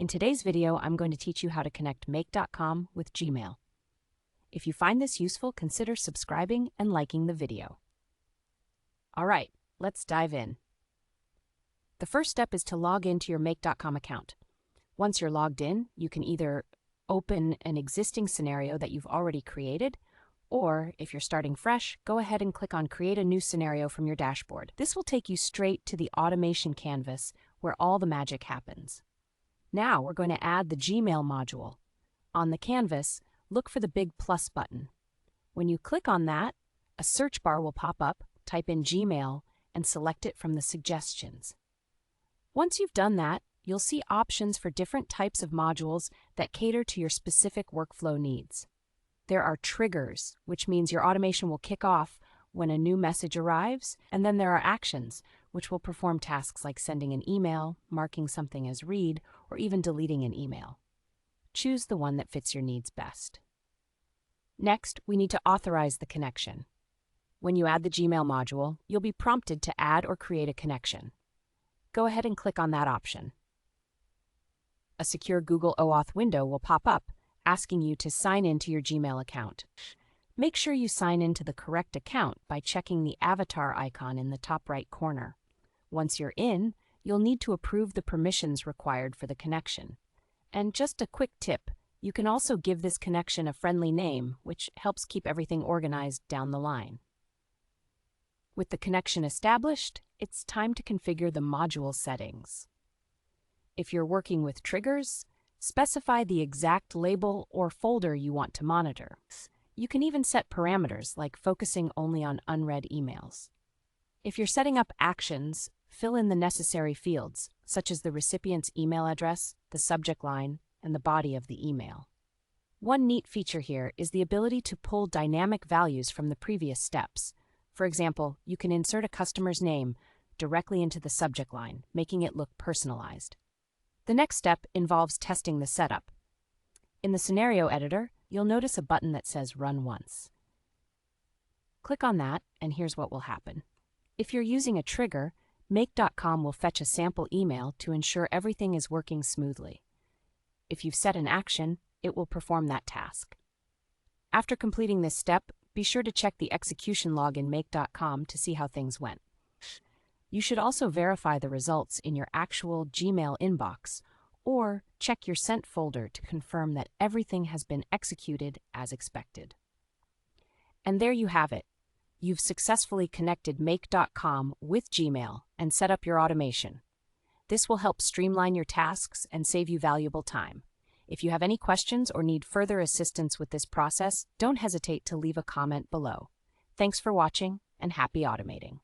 In today's video, I'm going to teach you how to connect make.com with Gmail. If you find this useful, consider subscribing and liking the video. All right, let's dive in. The first step is to log into your make.com account. Once you're logged in, you can either open an existing scenario that you've already created, or if you're starting fresh, go ahead and click on Create a New Scenario from your dashboard. This will take you straight to the automation canvas where all the magic happens. Now we're going to add the Gmail module. On the canvas, look for the big plus button. When you click on that, a search bar will pop up, type in Gmail, and select it from the suggestions. Once you've done that, you'll see options for different types of modules that cater to your specific workflow needs. There are triggers, which means your automation will kick off when a new message arrives, and then there are actions, which will perform tasks like sending an email, marking something as read, or even deleting an email. Choose the one that fits your needs best. Next, we need to authorize the connection. When you add the Gmail module, you'll be prompted to add or create a connection. Go ahead and click on that option. A secure Google OAuth window will pop up, asking you to sign into your Gmail account. Make sure you sign into the correct account by checking the avatar icon in the top right corner. Once you're in, you'll need to approve the permissions required for the connection. And just a quick tip, you can also give this connection a friendly name, which helps keep everything organized down the line. With the connection established, it's time to configure the module settings. If you're working with triggers, specify the exact label or folder you want to monitor. You can even set parameters like focusing only on unread emails. If you're setting up actions, fill in the necessary fields, such as the recipient's email address, the subject line, and the body of the email. One neat feature here is the ability to pull dynamic values from the previous steps. For example, you can insert a customer's name directly into the subject line, making it look personalized. The next step involves testing the setup. In the scenario editor, you'll notice a button that says Run Once. Click on that, and here's what will happen. If you're using a trigger, make.com will fetch a sample email to ensure everything is working smoothly. If you've set an action, it will perform that task. After completing this step, be sure to check the execution log in make.com to see how things went. You should also verify the results in your actual Gmail inbox, or check your sent folder to confirm that everything has been executed as expected. And there you have it. You've successfully connected make.com with Gmail and set up your automation. This will help streamline your tasks and save you valuable time. If you have any questions or need further assistance with this process, don't hesitate to leave a comment below. Thanks for watching, and happy automating.